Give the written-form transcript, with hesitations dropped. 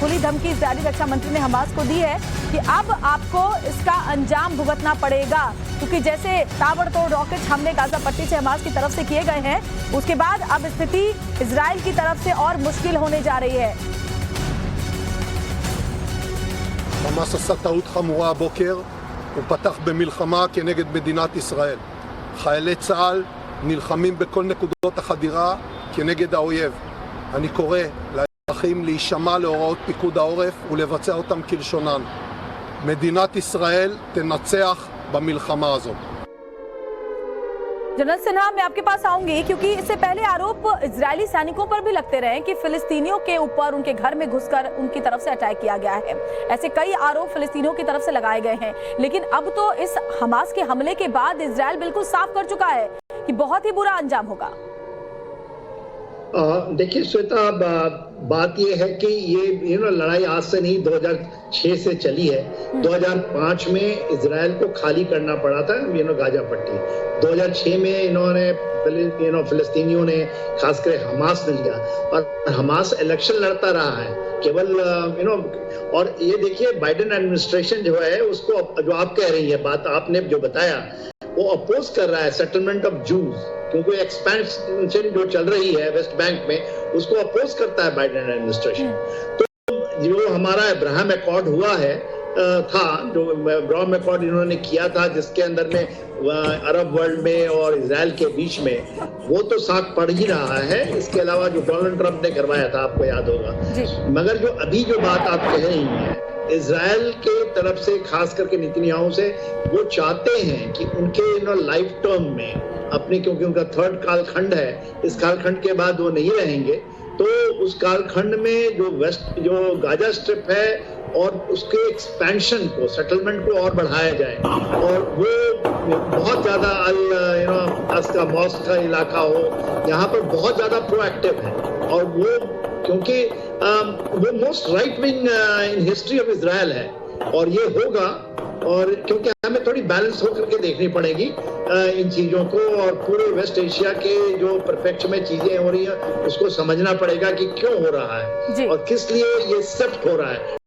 खुली धमकी इजरायली रक्षा मंत्री ने हमास को दी है कि अब आपको इसका अंजाम भुगतना पड़ेगा, क्योंकि जैसे ताबड़तोड़ रॉकेट हमले गाजा पट्टी से हमास की तरफ से किए गए हैं, उसके बाद अब स्थिति इजराइल की तरफ से और मुश्किल होने जा रही है। חמאס עשה טעות חמורה הבוקר, הוא פתח במלחמה כנגד מדינת ישראל. חיילי צה"ל נלחמים בכל נקודות החדירה כנגד האויב. אני קורא לאזרחים להישמע להוראות פיקוד העורף ולבצע אותם כלשונן. מדינת ישראל תנצח במלחמה הזאת. जनरल सिन्हा, मैं आपके पास आऊंगी, क्योंकि इससे पहले आरोप इजरायली सैनिकों पर भी लगते रहे कि फिलिस्तीनियों के ऊपर उनके घर में घुसकर उनकी तरफ से अटैक किया गया है। ऐसे कई आरोप फिलिस्तीनियों की तरफ से लगाए गए हैं, लेकिन अब तो इस हमास के हमले के बाद इजरायल बिल्कुल साफ कर चुका है कि बहुत ही बुरा अंजाम होगा। देखिए श्वेता, बात यह है कि ये लड़ाई आज से नहीं 2006 से चली है। 2005 में इजराइल को खाली करना पड़ा था गाजा पट्टी। 2006 में इन्होंने फिलिस्तीनियों ने, खासकर हमास ने लिया, और हमास इलेक्शन लड़ता रहा है केवल और ये देखिए बाइडेन एडमिनिस्ट्रेशन जो है उसको, जो आप कह रही है बात, आपने जो बताया, वो अपोज कर रहा है सेटलमेंट ऑफ जूज, क्योंकि एक्सपेंशन जो चल रही है वेस्ट बैंक में उसको अपोज करता है बाइडेन एडमिनिस्ट्रेशन। तो जो हमारा अब्राहम एकॉर्ड हुआ है जो अब्राहम एकॉर्ड इन्होंने किया था, जिसके अंदर में अरब वर्ल्ड में और इजराइल के बीच में, वो तो साथ पड़ ही रहा है। इसके अलावा जो डोनाल्ड ट्रंप ने करवाया था, आपको याद होगा। मगर जो अभी जो बात आप कह रही हैं इजराइल के तरफ से, खास करके नेतन्याहू से, वो चाहते हैं कि उनके लाइफ टर्म में अपने, क्योंकि उनका थर्ड कालखंड है, इस कालखंड के बाद वो नहीं रहेंगे, तो उस कालखंड में जो गाजा स्ट्रिप है और उसके एक्सपेंशन को, सेटलमेंट को और बढ़ाया जाए, और वो बहुत ज्यादा अल मॉस्क का इलाका हो, यहाँ पर बहुत ज्यादा प्रोएक्टिव है। और वो क्योंकि वो most right wing in history of Israel है, और ये होगा, और क्योंकि हमें थोड़ी बैलेंस होकर के देखनी पड़ेगी इन चीजों को, और पूरे वेस्ट एशिया के जो परफेक्ट में चीजें हो रही हैं उसको समझना पड़ेगा कि क्यों हो रहा है और किस लिए ये शिफ्ट हो रहा है।